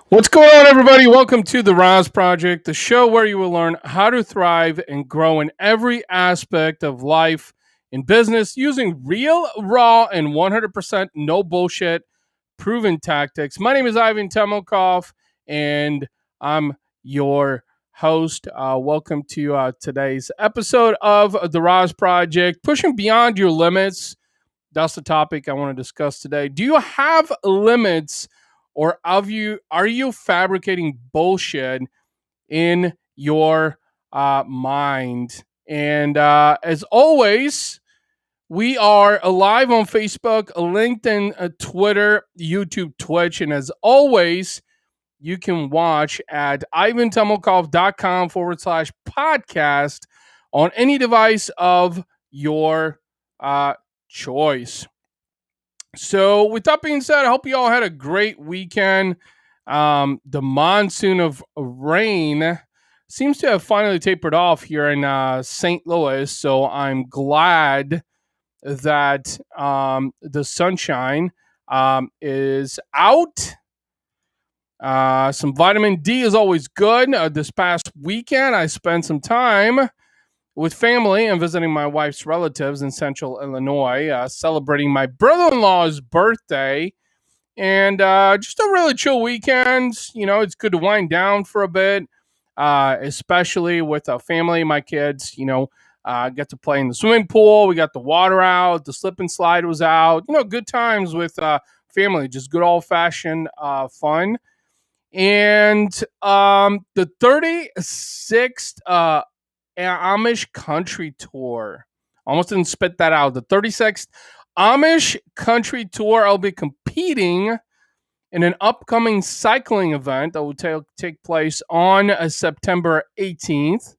What's going on, everybody? Welcome to the RAS Project, the show where you will learn how to thrive and grow in every aspect of life and business using real, raw, and 100% no bullshit proven tactics. My name is Ivan Temelkov, and I'm your host. Welcome to today's episode of the RAS Project, pushing beyond your limits. That's the topic I want to discuss today. Do you have limits, or are you fabricating bullshit in your mind? And as always, we are live on Facebook, LinkedIn, Twitter, YouTube, Twitch, and as always, you can watch at ivantemelkov.com/podcast on any device of your choice. So, with that being said, I hope you all had a great weekend. The monsoon of rain seems to have finally tapered off here in St. Louis. So, I'm glad that the sunshine is out. Some vitamin D is always good. This past weekend, I spent some time with family and visiting my wife's relatives in central Illinois, celebrating my brother-in-law's birthday, and just a really chill weekend. You know, it's good to wind down for a bit, especially with family. My kids, get to play in the swimming pool. We got the water out. The slip and slide was out. Good times with family, just good old-fashioned fun. And the 36th Amish Country Tour. Almost didn't spit that out. The 36th Amish Country Tour. I'll be competing in an upcoming cycling event that will take place on September 18th.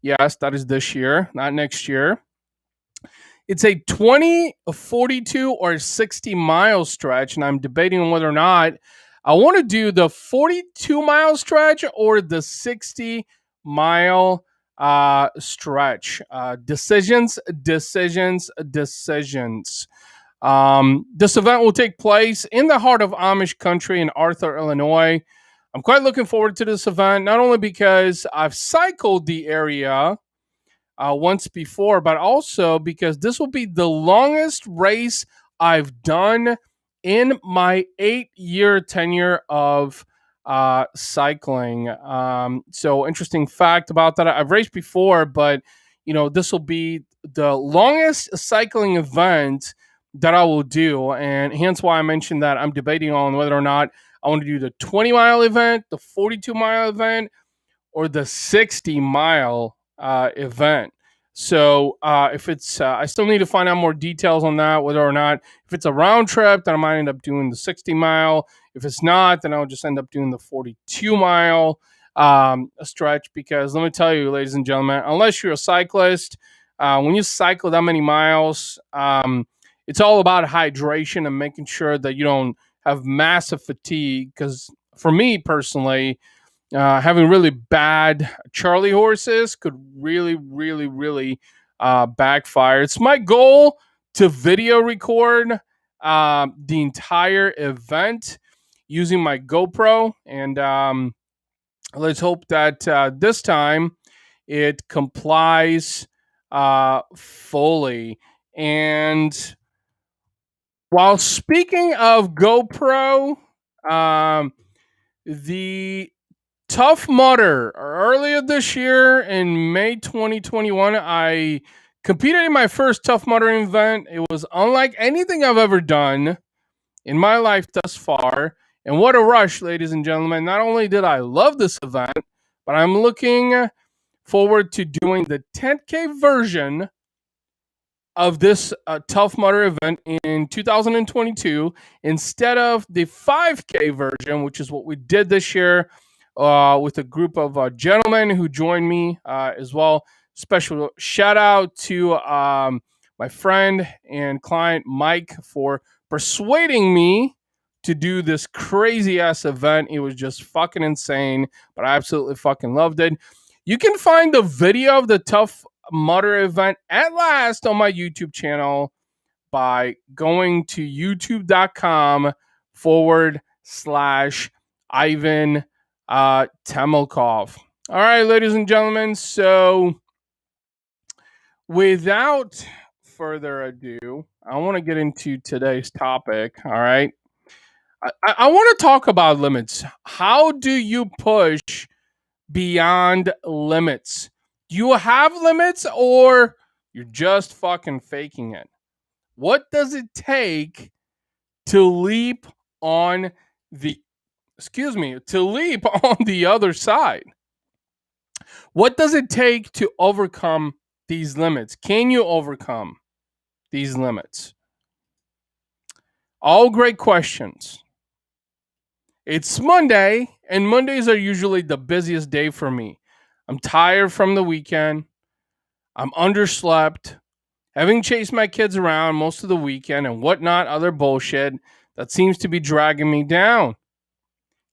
Yes, that is this year, not next year. It's a 20, 42, or 60-mile stretch, and I'm debating on whether or not I want to do the 42-mile stretch or the 60-mile stretch. Decisions. This event will take place in the heart of Amish country in Arthur, Illinois. I'm quite looking forward to this event, not only because I've cycled the area once before, but also because this will be the longest race I've done in my 8-year tenure of cycling. So interesting fact about that. I've raced before, but this will be the longest cycling event that I will do. And hence why I mentioned that I'm debating on whether or not I want to do the 20-mile event, the 42-mile event, or the 60-mile event. So if it's, I still need to find out more details on that, whether or not, if it's a round trip, then I might end up doing the 60-mile. If it's not, then I'll just end up doing the 42-mile stretch, because let me tell you, ladies and gentlemen, unless you're a cyclist, when you cycle that many miles, it's all about hydration and making sure that you don't have massive fatigue, because for me personally, having really bad Charlie horses could really, really, really backfire. It's my goal to video record the entire event using my GoPro, and let's hope that this time it complies fully. And while speaking of GoPro, the Tough Mudder, earlier this year in May 2021, I competed in my first Tough Mudder event. It was unlike anything I've ever done in my life thus far. And what a rush, ladies and gentlemen. Not only did I love this event, but I'm looking forward to doing the 10K version of this Tough Mudder event in 2022 instead of the 5K version, which is what we did this year. With a group of gentlemen who joined me as well. Special shout out to my friend and client Mike for persuading me to do this crazy ass event. It was just fucking insane, but I absolutely fucking loved it. You can find the video of the Tough Mudder event at last on my YouTube channel by going to youtube.com/ Ivan Temelkov. All right, ladies and gentlemen. So without further ado, I want to get into today's topic. All right. I want to talk about limits. How do you push beyond limits? Do you have limits or you're just fucking faking it? What does it take to leap on the to leap on the other side? What does it take to overcome these limits? Can you overcome these limits? All great questions. It's Monday, and Mondays are usually the busiest day for me. I'm tired from the weekend. I'm underslept, having chased my kids around most of the weekend and whatnot, other bullshit that seems to be dragging me down.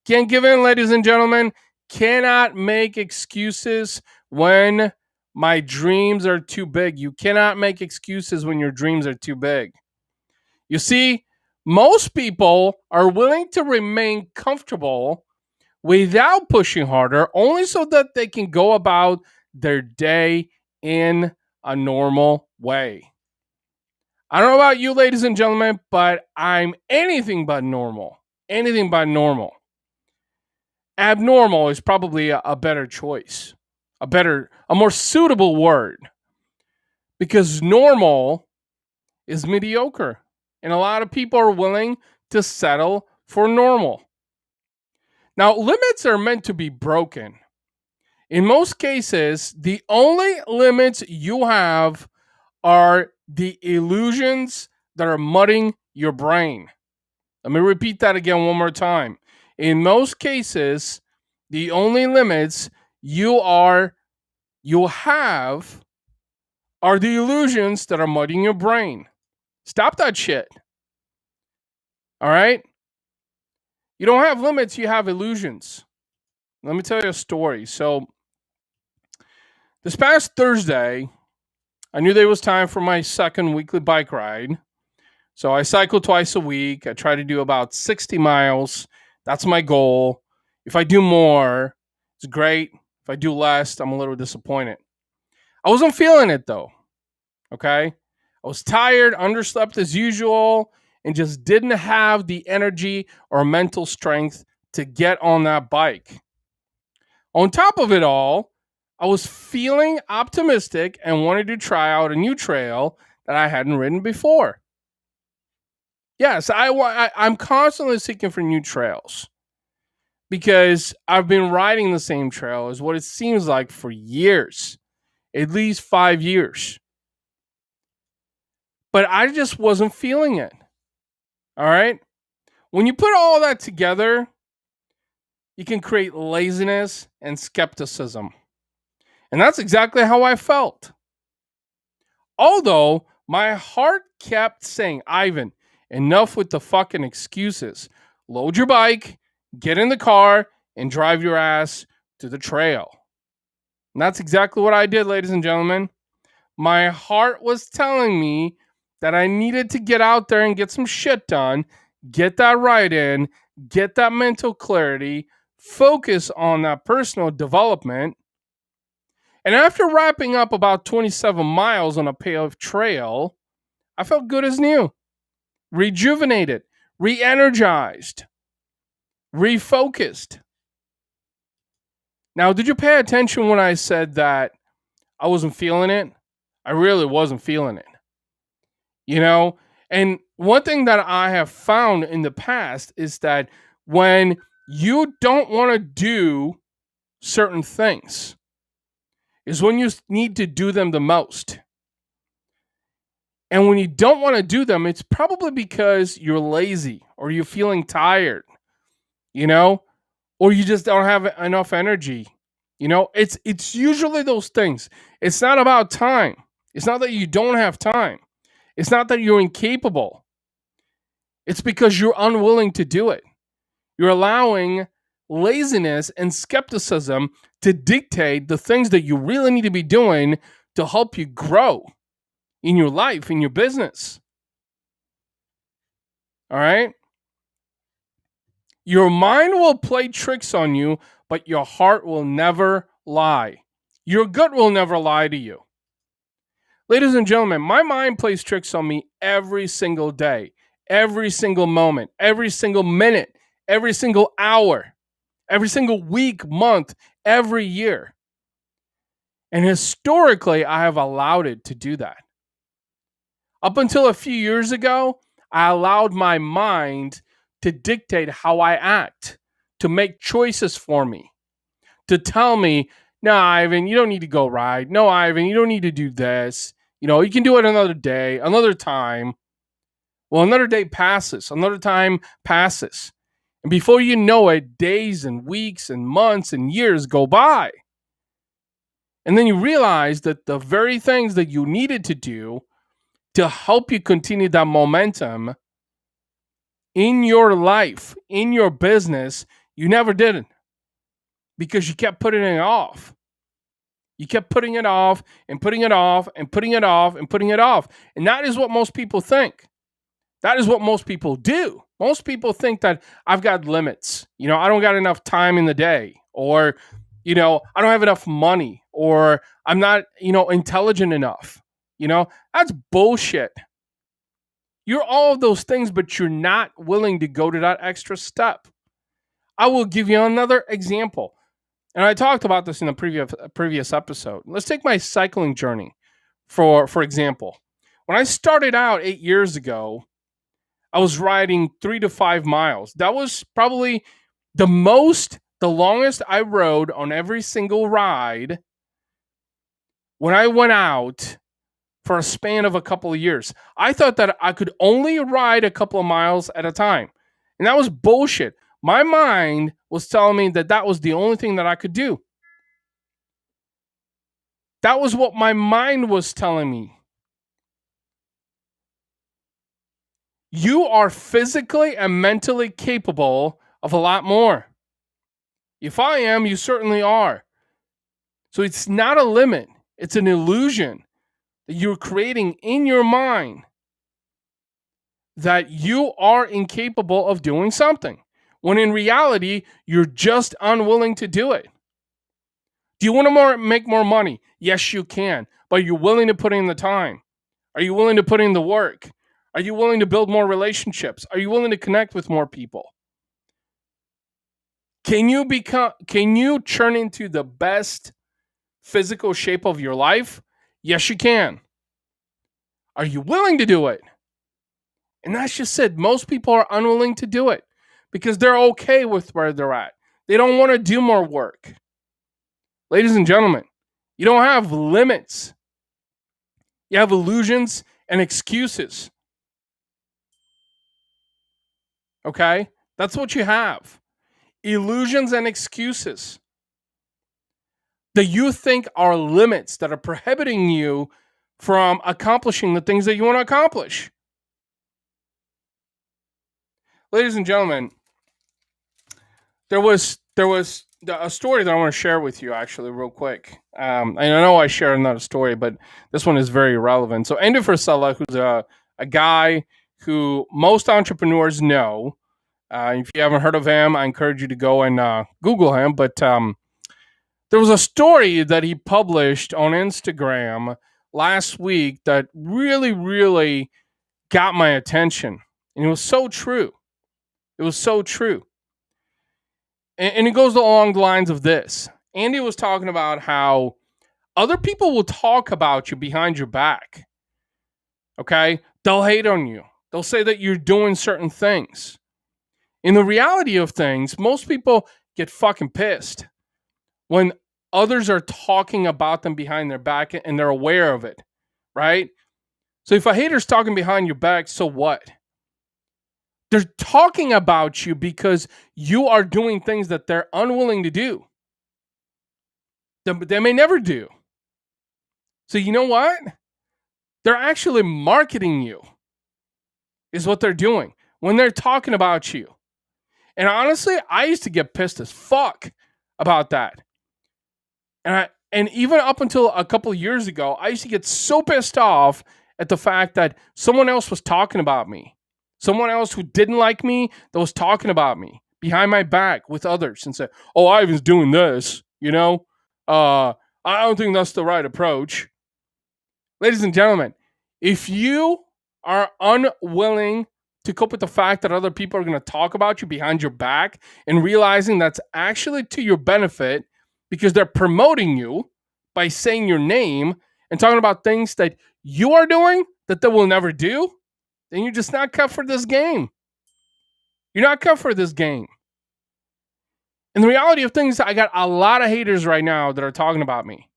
Can't give in, ladies and gentlemen. Cannot make excuses when my dreams are too big. You cannot make excuses when your dreams are too big. You see, most people are willing to remain comfortable without pushing harder, only so that they can go about their day in a normal way. I don't know about you, ladies and gentlemen, but I'm anything but normal. Anything but normal. Abnormal is probably a better choice, a more suitable word, because normal is mediocre, and a lot of people are willing to settle for normal. Now, limits are meant to be broken. In most cases, the only limits you have are the illusions that are mudding your brain. Let me repeat that again one more time. In most cases, the only limits you have are the illusions that are mudding your brain. Stop that shit. All right? You don't have limits, you have illusions. Let me tell you a story. So, this past Thursday, I knew there was time for my second weekly bike ride. So I cycle twice a week. I try to do about 60 miles. That's my goal. If I do more, it's great. If I do less, I'm a little disappointed. I wasn't feeling it though. Okay. I was tired, underslept as usual, and just didn't have the energy or mental strength to get on that bike. On top of it all, I was feeling optimistic and wanted to try out a new trail that I hadn't ridden before. Yes, I'm constantly seeking for new trails because I've been riding the same trail as what it seems like for years, at least 5 years. But I just wasn't feeling it. All right. When you put all that together, you can create laziness and skepticism. And that's exactly how I felt. Although my heart kept saying, Ivan, enough with the fucking excuses. Load your bike, get in the car, and drive your ass to the trail. And that's exactly what I did, ladies and gentlemen. My heart was telling me that I needed to get out there and get some shit done, get that ride in, get that mental clarity, focus on that personal development. And after wrapping up about 27 miles on a paved trail, I felt good as new, rejuvenated, re-energized, refocused. Now, did you pay attention when I said that I wasn't feeling it? I really wasn't feeling it. You know? And one thing that I have found in the past is that when you don't want to do certain things, is when you need to do them the most. And when you don't want to do them, it's probably because you're lazy or you're feeling tired, you know, or you just don't have enough energy. You know, it's usually those things. It's not about time. It's not that you don't have time. It's not that you're incapable. It's because you're unwilling to do it. You're allowing laziness and skepticism to dictate the things that you really need to be doing to help you grow in your life, in your business. All right? Your mind will play tricks on you, but your heart will never lie. Your gut will never lie to you. Ladies and gentlemen, my mind plays tricks on me every single day, every single moment, every single minute, every single hour, every single week, month, every year. And historically, I have allowed it to do that. Up until a few years ago, I allowed my mind to dictate how I act, to make choices for me, to tell me, no, Ivan, you don't need to go ride. No, Ivan, you don't need to do this. You can do it another day, another time. Well, another day passes, another time passes. And before you know it, days and weeks and months and years go by. And then you realize that the very things that you needed to do to help you continue that momentum in your life, in your business, you never did it because you kept putting it off. You kept putting it off and putting it off and putting it off and putting it off. And that is what most people think. That is what most people do. Most people think that I've got limits. I don't got enough time in the day, or, I don't have enough money, or I'm not, intelligent enough. That's bullshit. You're all of those things, but you're not willing to go to that extra step. I will give you another example. And I talked about this in the previous episode. Let's take my cycling journey, for example. When I started out 8 years ago, I was riding 3 to 5 miles. That was probably the longest I rode on every single ride when I went out for a span of a couple of years. I thought that I could only ride a couple of miles at a time. And that was bullshit. My mind was telling me that that was the only thing that I could do. That was what my mind was telling me. You are physically and mentally capable of a lot more. If I am, you certainly are. So it's not a limit. It's an illusion that you're creating in your mind that you are incapable of doing something, when in reality, you're just unwilling to do it. Do you want to make more money? Yes, you can. But are you willing to put in the time? Are you willing to put in the work? Are you willing to build more relationships? Are you willing to connect with more people? Can you turn into the best physical shape of your life? Yes, you can. Are you willing to do it? And that's just it. Most people are unwilling to do it because they're okay with where they're at. They don't want to do more work. Ladies and gentlemen, you don't have limits. You have illusions and excuses. Okay? That's what you have. Illusions and excuses that you think are limits that are prohibiting you from accomplishing the things that you want to accomplish. Ladies and gentlemen, there was a story that I want to share with you, actually, real quick. I know I share another story, but this one is very relevant. So Andy Frisella, who's a guy who most entrepreneurs know. If you haven't heard of him, I encourage you to go and Google him. But there was a story that he published on Instagram last week that really, really got my attention. And it was so true. It was so true. And it goes along the lines of this. Andy was talking about how other people will talk about you behind your back. Okay? They'll hate on you. They'll say that you're doing certain things. In the reality of things, most people get fucking pissed when others are talking about them behind their back and they're aware of it, right? So if a hater's talking behind your back, so what? They're talking about you because you are doing things that they're unwilling to do. They may never do. So you know what? They're actually marketing you, is what they're doing when they're talking about you. And honestly, I used to get pissed as fuck about that. And even up until a couple of years ago, I used to get so pissed off at the fact that someone else was talking about me. Someone else who didn't like me that was talking about me behind my back with others and say, oh, Ivan's doing this, I don't think that's the right approach. Ladies and gentlemen, if you are unwilling to cope with the fact that other people are going to talk about you behind your back and realizing that's actually to your benefit because they're promoting you by saying your name and talking about things that you are doing that they will never do, then you're just not cut for this game. You're not cut for this game. And the reality of things, I got a lot of haters right now that are talking about me.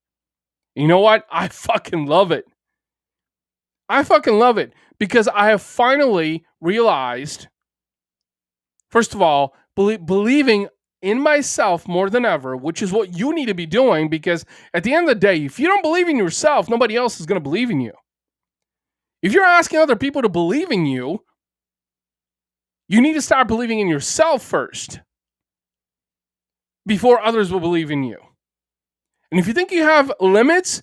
You know what? I fucking love it. I fucking love it because I have finally realized, first of all, believing in myself more than ever, which is what you need to be doing, because at the end of the day, if you don't believe in yourself, nobody else is going to believe in you. If you're asking other people to believe in you, you need to start believing in yourself first before others will believe in you. And if you think you have limits,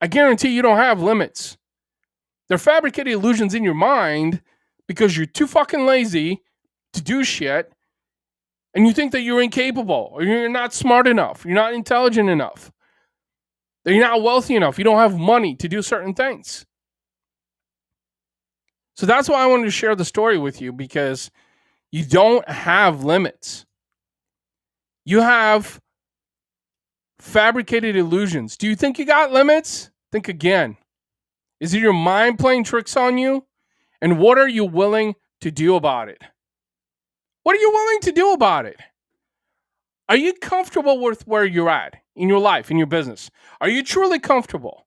I guarantee you don't have limits. They're fabricated illusions in your mind because you're too fucking lazy to do shit, and you think that you're incapable, or you're not smart enough, you're not intelligent enough, that you're not wealthy enough, you don't have money to do certain things. So that's why I wanted to share the story with you, because you don't have limits. You have fabricated illusions. Do you think you got limits? Think again. Is it your mind playing tricks on you? And what are you willing to do about it? What are you willing to do about it? Are you comfortable with where you're at in your life, in your business? Are you truly comfortable?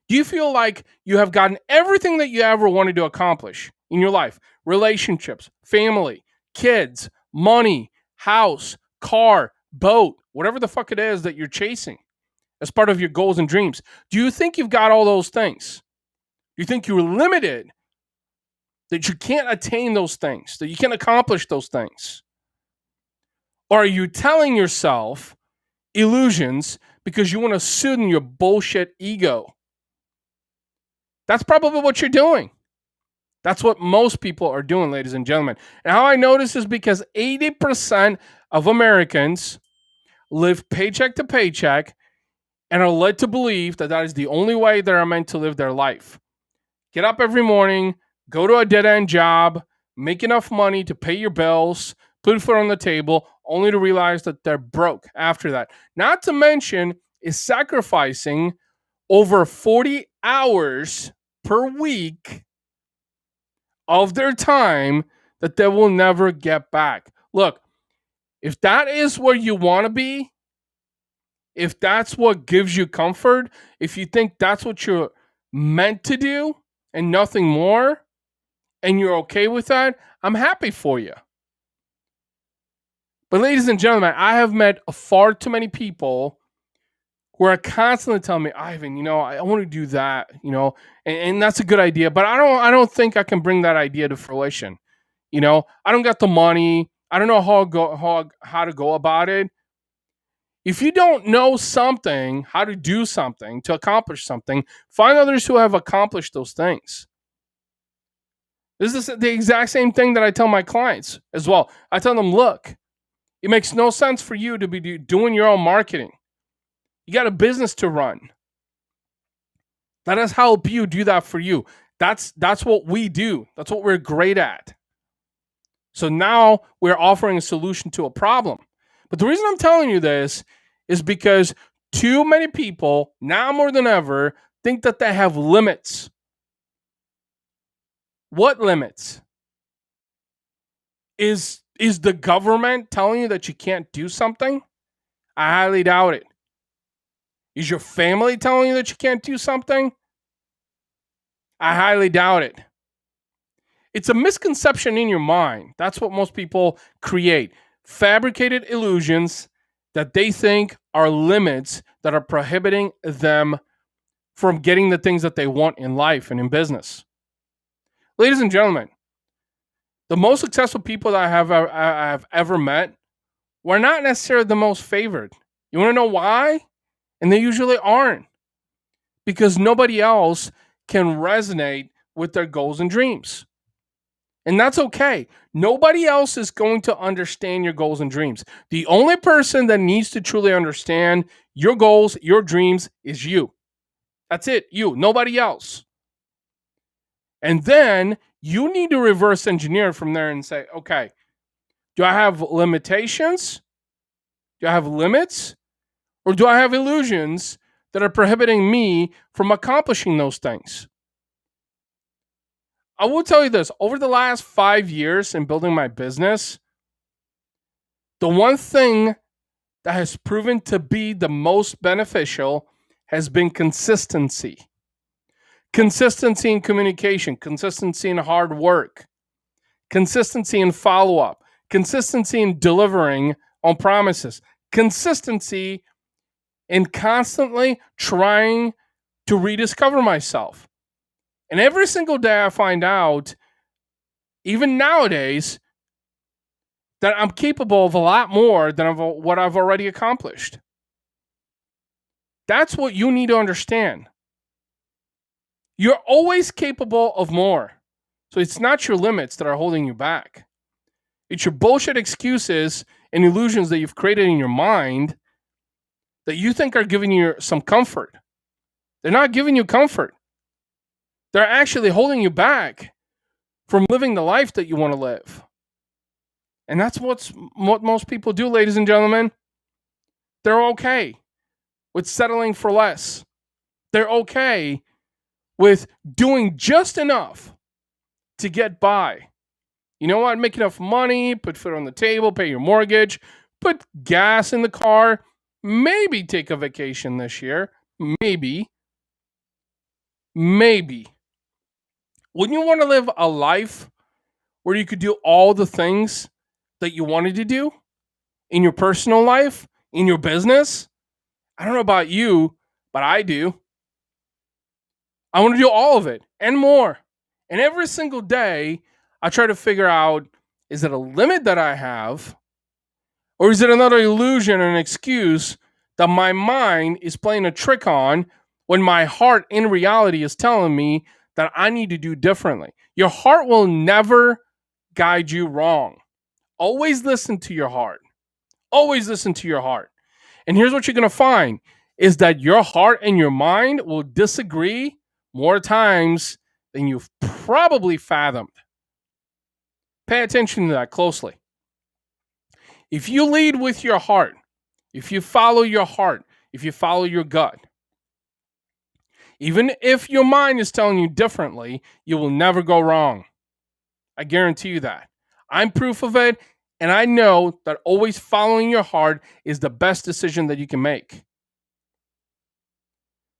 Do you feel like you have gotten everything that you ever wanted to accomplish in your life? Relationships, family, kids, money, house, car, boat, whatever the fuck it is that you're chasing as part of your goals and dreams. Do you think you've got all those things? Do you think you're limited, that you can't attain those things, that you can't accomplish those things? Or are you telling yourself illusions because you want to soothe your bullshit ego? That's probably what you're doing. That's what most people are doing, ladies and gentlemen. And how I know this is because 80% of Americans live paycheck to paycheck and are led to believe that that is the only way they are meant to live their life. Get up every morning, go to a dead-end job, make enough money to pay your bills, put food on the table, only to realize that they're broke after that. Not to mention is sacrificing over 40 hours per week of their time that they will never get back. Look, if that is where you want to be, if that's what gives you comfort, if you think that's what you're meant to do and nothing more, and you're okay with that, I'm happy for you. But ladies and gentlemen, I have met far too many people who are constantly telling me, Ivan, I want to do that, and that's a good idea, but I don't think I can bring that idea to fruition. I don't got the money. I don't know how to go about it. If you don't know something, how to do something, to accomplish something, find others who have accomplished those things. This is the exact same thing that I tell my clients as well. I tell them, look, it makes no sense for you to be doing your own marketing. You got a business to run. Let us help you do that for you. That's what we do. That's what we're great at. So now we're offering a solution to a problem. But the reason I'm telling you this is because too many people, now more than ever, think that they have limits. What limits? Is the government telling you that you can't do something? I highly doubt it. Is your family telling you that you can't do something? I highly doubt it. It's a misconception in your mind. That's what most people create. Fabricated illusions that they think are limits that are prohibiting them from getting the things that they want in life and in business. Ladies and gentlemen, the most successful people that I have ever met were not necessarily the most favored. You want to know why? And they usually aren't. Because nobody else can resonate with their goals and dreams. And that's okay. Nobody else is going to understand your goals and dreams. The only person that needs to truly understand your goals, your dreams is you. That's it, you, nobody else. And then you need to reverse engineer from there and say, okay, do I have limitations? Do I have limits? Or do I have illusions that are prohibiting me from accomplishing those things? I will tell you this, over the last 5 years in building my business, the one thing that has proven to be the most beneficial has been consistency. Consistency in communication, consistency in hard work, consistency in follow up, consistency in delivering on promises, consistency in constantly trying to rediscover myself. And every single day I find out, even nowadays, that I'm capable of a lot more than what I've already accomplished. That's what you need to understand. You're always capable of more. So it's not your limits that are holding you back. It's your bullshit excuses and illusions that you've created in your mind that you think are giving you some comfort. They're not giving you comfort. They're actually holding you back from living the life that you want to live. And that's what most people do, ladies and gentlemen. They're okay with settling for less. They're okay with doing just enough to get by. You know what? Make enough money, put food on the table, pay your mortgage, put gas in the car, maybe take a vacation this year. Maybe. Wouldn't you want to live a life where you could do all the things that you wanted to do in your personal life, in your business? I don't know about you, but I do. I want to do all of it and more. And every single day, I try to figure out, is it a limit that I have? Or is it another illusion and an excuse that my mind is playing a trick on when my heart in reality is telling me that I need to do differently? Your heart will never guide you wrong. Always listen to your heart. Always listen to your heart. And here's what you're going to find is that your heart and your mind will disagree more times than you've probably fathomed. Pay attention to that closely. If you lead with your heart, if you follow your heart, if you follow your gut, even if your mind is telling you differently, you will never go wrong. I guarantee you that. I'm proof of it, and I know that always following your heart is the best decision that you can make.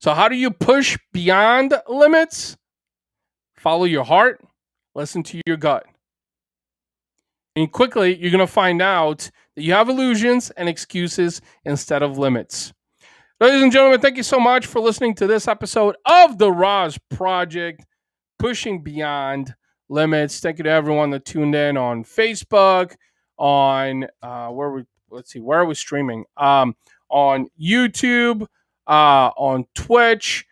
So how do you push beyond limits? Follow your heart, listen to your gut. And quickly, you're going to find out that you have illusions and excuses instead of limits. Ladies and gentlemen, thank you so much for listening to this episode of the RAS Project, Pushing Beyond Limits. Thank you to everyone that tuned in on Facebook, on where are we streaming? On YouTube, on Twitch.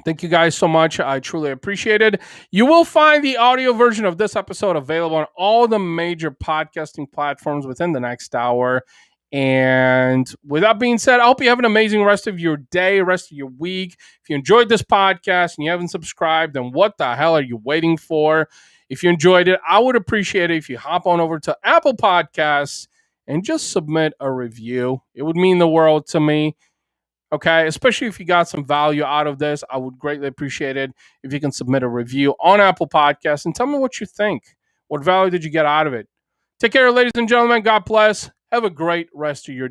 Thank you guys so much. I truly appreciate it. You will find the audio version of this episode available on all the major podcasting platforms within the next hour. And with that being said, I hope you have an amazing rest of your day, rest of your week. If you enjoyed this podcast and you haven't subscribed, then what the hell are you waiting for? If you enjoyed it, I would appreciate it if you hop on over to Apple Podcasts and just submit a review. It would mean the world to me. Okay, especially if you got some value out of this, I would greatly appreciate it if you can submit a review on Apple Podcasts and tell me what you think. What value did you get out of it? Take care, ladies and gentlemen. God bless. Have a great rest of your day.